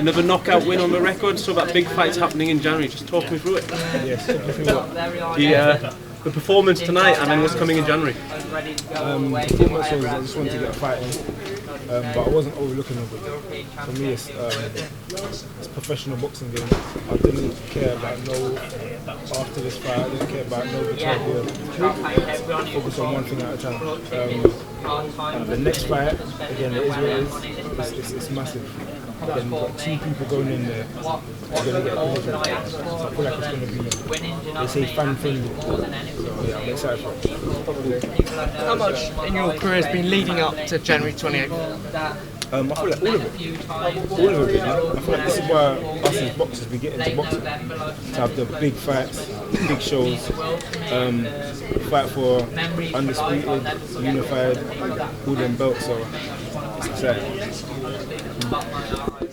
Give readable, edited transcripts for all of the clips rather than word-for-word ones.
another knockout win on the record. So that big fight's happening in January. Just talk me through it. Yes, The performance tonight, and then what's coming in January. Performance was I just wanted to get a fight in, but I wasn't overlooking it. For me, it's professional boxing game. I didn't care about no after this fight. I didn't care about no Beterbiev. Focus on one thing at a time. The next fight, again, it is what it is. It's massive. Then we've got two people going in there. We're going to get a so I feel like it's going to be, they say, fan friendly. So yeah, I'm excited for it. How much in your career has been leading up to January 28th? I feel like all of it. All of it, really. I feel like this is why us as boxers, we get into boxing. To have the big fights, big shows, fight for undisputed, unified, all them belts, so it's exciting.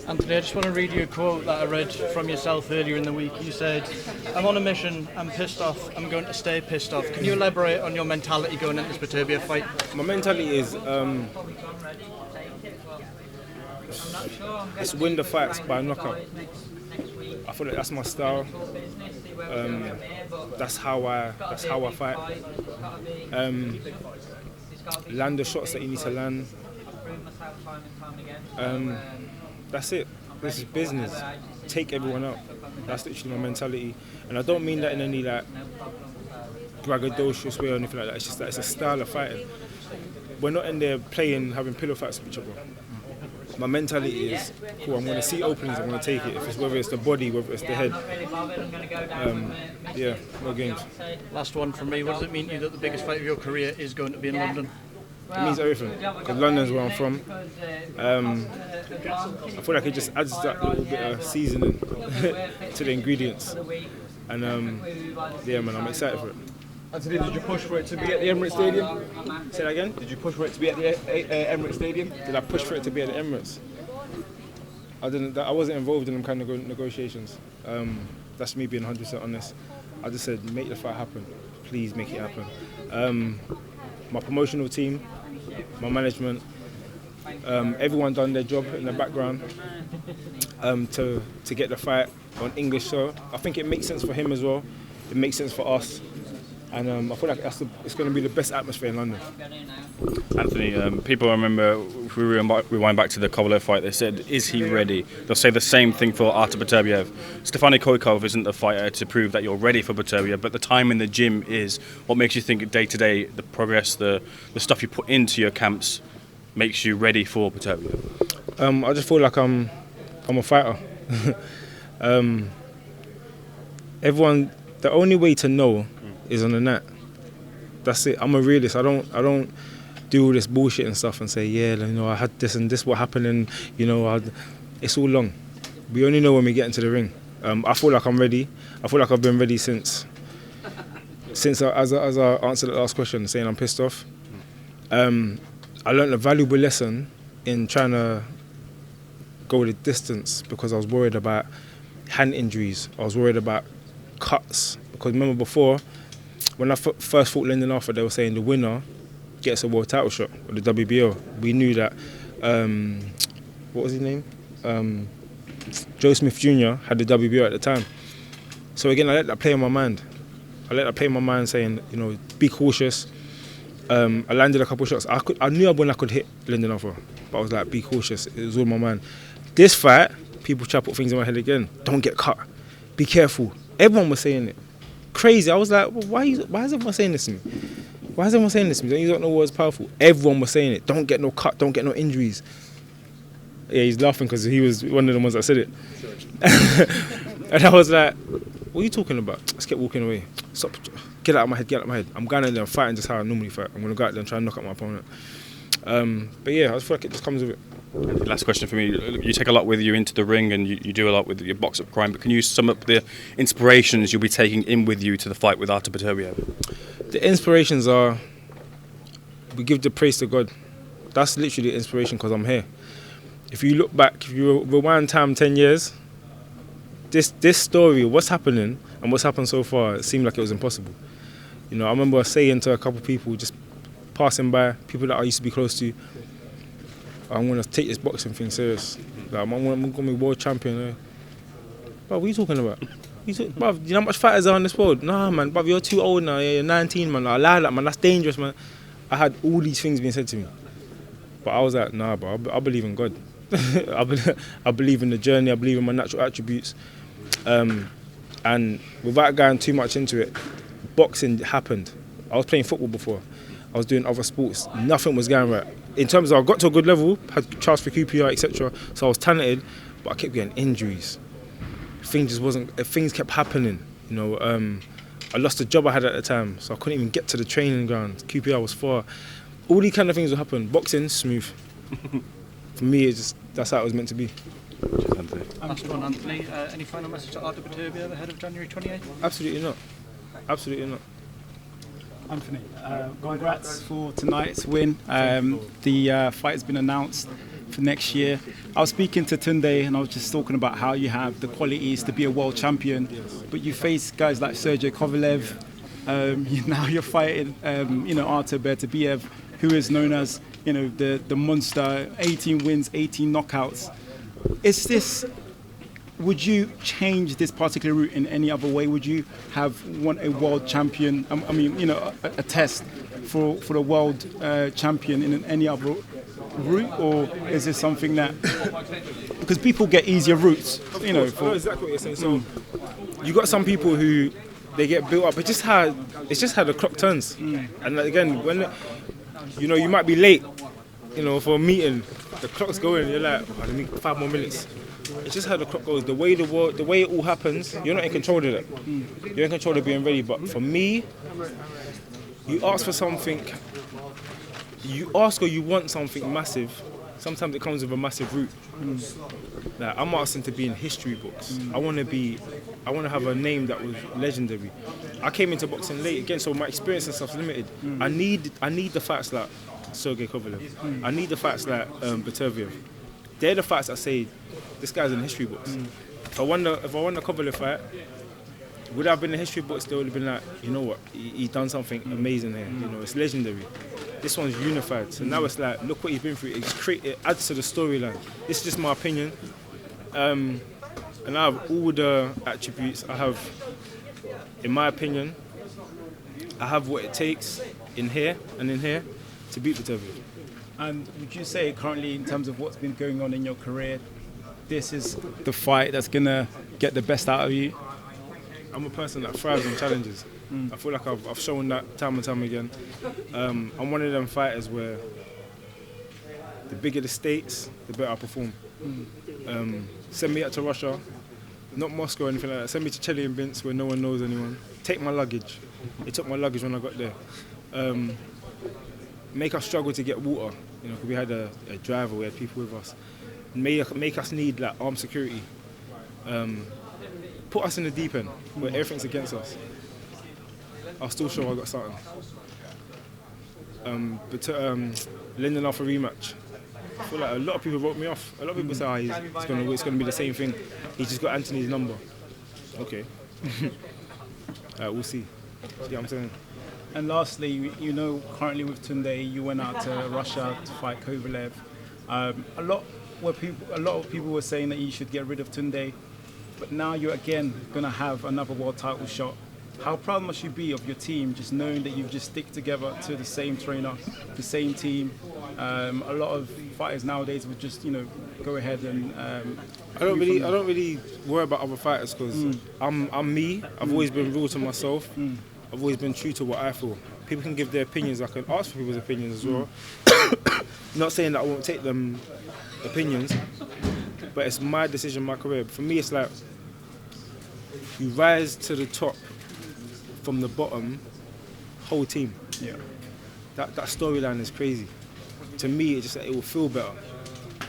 Anthony, I just want to read you a quote that I read from yourself earlier in the week. You said, "I'm on a mission, I'm pissed off, I'm going to stay pissed off." Can you elaborate on your mentality going into this Beterbiev fight? My mentality is it's win the fights by knockout. I feel like that's my style. That's how I fight. Land the shots that you need to land. That's it. This is business. Take everyone out. That's literally my mentality, and I don't mean that in any like braggadocious way or anything like that. It's just that it's a style of fighting. We're not in there playing, having pillow fights with each other. My mentality is, cool, I'm going to see openings, I'm going to take it. If it's whether it's the body, whether it's the head. Yeah, no games. Last one from me. What does it mean to you that the biggest fight of your career is going to be in London? It means everything, because London's where I'm from. I feel like it just adds that little bit of seasoning to the ingredients. And yeah, man, I'm excited for it. Anthony, did you push for it to be at the Emirates Stadium? Say that again? Did you push for it to be at the Emirates Stadium? Did I push for it to be at the Emirates? I didn't. I wasn't involved in them kind of negotiations. That's me being 100% honest. I just said, make the fight happen. Please make it happen. My promotional team, my management, everyone done their job in the background to get the fight on English. So I think it makes sense for him as well. It makes sense for us. And I feel like it's going to be the best atmosphere in London. Anthony, people remember, if we rewind back to the Kovalev fight, they said, is he ready? They'll say the same thing for Artur Beterbiev. Stefano Koikov isn't the fighter to prove that you're ready for Beterbiev, but the time in the gym is. What makes you think day to day, the progress, the stuff you put into your camps makes you ready for Beterbiev? I just feel like I'm a fighter. Everyone, the only way to know is on the net. That's it. I'm a realist. I don't do all this bullshit and stuff and say, yeah, you know, I had this and this what happened, and you know, it's all long. We only know when we get into the ring. I feel like I'm ready. I feel like I've been ready since as I answered the last question, saying I'm pissed off. I learned a valuable lesson in trying to go the distance because I was worried about hand injuries. I was worried about cuts, because remember before, when I first fought Lyndon Arthur, they were saying the winner gets a world title shot with the WBO. We knew that, what was his name? Joe Smith Jr. had the WBO at the time. So again, I let that play in my mind. Saying, you know, be cautious. I landed a couple of shots. I knew when I could hit Lyndon Arthur, but I was like, be cautious. It was all in my mind. This fight, people try to put things in my head again. Don't get cut. Be careful. Everyone was saying it. Crazy. I was like, well, why is everyone saying this to me? Why is everyone saying this to me? You don't know what's powerful. Everyone was saying it. Don't get no cut. Don't get no injuries. Yeah, he's laughing because he was one of the ones that said it. And I was like, what are you talking about? Let's get walking away. Stop. Get out of my head. I'm going in there and fighting just how I normally fight. I'm going to go out there and try and knock out my opponent. But yeah, I just feel like it just comes with it. Last question for me. You take a lot with you into the ring, and you do a lot with your box up crime, but can you sum up the inspirations you'll be taking in with you to the fight with Artur Beterbiev? The inspirations are, we give the praise to God. That's literally the inspiration, because I'm here. If you look back, if you rewind time 10 years, this story, what's happening and what's happened so far, it seemed like it was impossible. You know, I remember saying to a couple of people just passing by, people that I used to be close to, I'm gonna take this boxing thing serious. Like, I'm gonna be world champion. Bro, what are you talking about? Bruv, you know how much fighters are in this world? Nah, man, bruv, you're too old now. Yeah, you're 19, man. I lie that, man. That's dangerous, man. I had all these things being said to me, but I was like, nah, bro. I believe in God. I believe in the journey. I believe in my natural attributes. And without going too much into it, boxing happened. I was playing football before. I was doing other sports. Nothing was going right. In terms of, I got to a good level, had trials for QPR, etc. So I was talented, but I kept getting injuries. Things kept happening. You know, I lost the job I had at the time, so I couldn't even get to the training ground. QPR was far. All these kind of things will happen. Boxing, smooth. For me, that's how it was meant to be. Last one, Anthony. Any final message to Artur Beterbiev ahead of January 28th? Absolutely not. Absolutely not. Anthony, congrats for tonight's win. The fight has been announced for next year. I was speaking to Tunde and I was just talking about how you have the qualities to be a world champion, but you face guys like Sergey Kovalev. Now you're fighting, Artur Beterbiev, who is known as, the monster. 18 wins, 18 knockouts. Would you change this particular route in any other way? Would you have won a world champion? A test for the world champion in any other route, or is this something that, because people get easier routes, I know exactly what you're saying. So you got some people who they get built up. It's just how the clock turns. And again, when you might be late, for a meeting, the clock's going. You're like, I need 5 more minutes. It's just how the clock goes. The way it all happens, you're not in control of it. You're in control of being ready. But for me, you ask for something. You ask or you want something massive. Sometimes it comes with a massive route. Like, I'm asking to be in history books. I want to have a name that was legendary. I came into boxing late again, so my experience and stuff's limited. I need the fights like Sergey Kovalev. I need the fights like Beterbiev. They're the fights that say this guy's in history books. If I won the Kovalev fight, would I have been in the history books? They would have been like, you know what, he's done something amazing here. It's legendary. This one's unified. So now it's like, look what he's been through. It adds to the storyline. This is just my opinion. And I have all the attributes. I have, in my opinion, I have what it takes in here and in here to beat Beterbiev. And would you say currently, in terms of what's been going on in your career, this is the fight that's going to get the best out of you? I'm a person that thrives on challenges. I feel like I've shown that time and time again. I'm one of them fighters where the bigger the stakes, the better I perform. Send me out to Russia, not Moscow or anything like that. Send me to Chelyabinsk where no one knows anyone. Take my luggage. They took my luggage when I got there. Make us struggle to get water. We had a driver, we had people with us. Make us need like armed security. Put us in the deep end where everything's against us. I'll still show I got something. Lending off a rematch. I feel like a lot of people wrote me off. A lot of people say, it's going to be the same thing. He's just got Anthony's number. Okay. We'll see. See what I'm saying? And lastly, currently with Tunde, you went out to Russia to fight Kovalev. A lot of people were saying that you should get rid of Tunde, but now you're again going to have another world title shot. How proud must you be of your team, just knowing that you've just stick together to the same trainer, the same team? A lot of fighters nowadays would just, go ahead and. I don't really worry about other fighters because I'm me. I've always been real to myself. I've always been true to what I feel. People can give their opinions. I can ask for people's opinions as well. Not saying that I won't take them opinions, but it's my decision, my career. For me, it's like you rise to the top from the bottom, whole team. Yeah. That storyline is crazy. To me, it will feel better.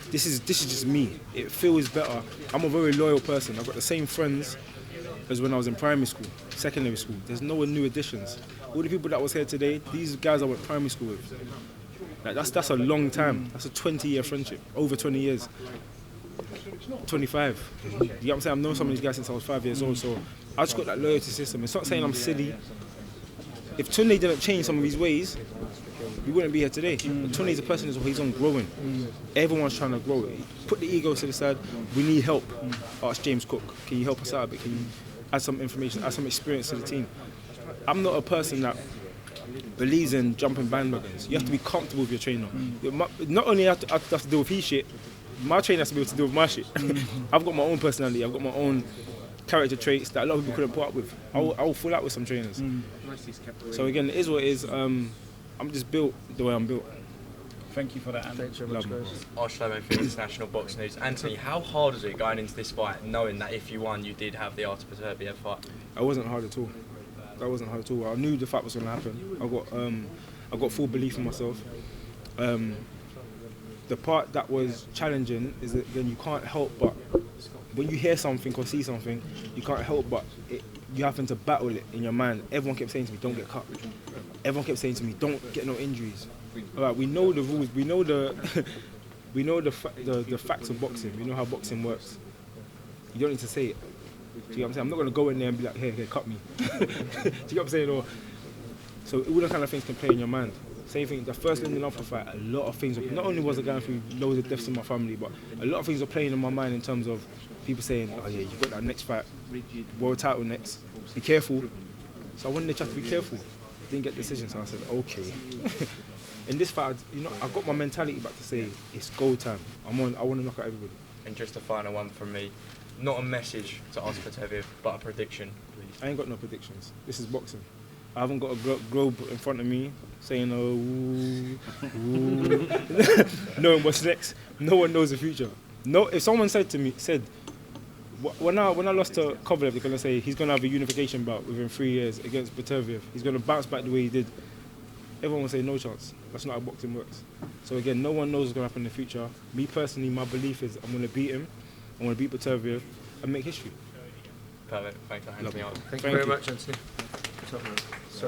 This is just me. It feels better. I'm a very loyal person. I've got the same friends as when I was in primary school, secondary school. There's no new additions. All the people that was here today, these guys I went primary school with. Like that's a long time. That's a 20-year friendship, over 20 years. 25. You know what I'm saying? I've known some of these guys since I was 5 years old, so I just got that loyalty system. It's not saying I'm silly. if Tunde didn't change some of his ways, we wouldn't be here today. But Tunde's a person as well, he's on growing. Everyone's trying to grow. Put the ego to the side. We need help. Ask James Cook, can you help us out a bit? Can you add some information, add some experience to the team? I'm not a person that believes in jumping bandwagons. You have to be comfortable with your trainer. Not only have to deal with his shit, my trainer has to be able to deal with my shit. I've got my own personality, I've got my own character traits that a lot of people couldn't put up with. I will fall out with some trainers. So again, it is what it is. I'm just built the way I'm built. Thank you for that, Anthony. Artur for International Box News. Anthony, how hard was it going into this fight, knowing that if you won, you did have the Artur Beterbiev fight? It wasn't hard at all. That wasn't hard at all. I knew the fight was going to happen. I got full belief in myself. The part that was challenging is that then you can't help but, when you hear something or see something, you can't help but you having to battle it in your mind. Everyone kept saying to me, don't get cut. Everyone kept saying to me, don't get no injuries. All right, we know the rules, we know the facts of boxing, we know how boxing works. You don't need to say it. Do you know what I'm saying? I'm not going to go in there and be like, hey, cut me. Do you know what I'm saying? So all the kind of things can play in your mind. Same thing, the first Lyndon Alpha fight, a lot of things, not only was I going through loads of deaths in my family, but a lot of things were playing in my mind in terms of people saying, oh yeah, you got that next fight, world title next, be careful. So I wanted the chat to be careful. Didn't get decisions, so I said, okay. In this fight, I got my mentality back to say, it's go time. I want to knock out everybody. And just a final one from me, not a message to Artur Beterbiev, but a prediction, please. I ain't got no predictions. This is boxing. I haven't got a globe in front of me saying, oh, knowing what's next. No one knows the future. No, if someone said, when I lost to Kovalev, they're going to say he's going to have a unification bout within 3 years against Beterbiev. He's going to bounce back the way he did. Everyone will say no chance. That's not how boxing works. So again, no one knows what's going to happen in the future. Me personally, my belief is I'm going to beat him. I'm going to beat Beterbiev and make history. Perfect. Thank you, Anthony Yarde. Thank you very much, Anthony. So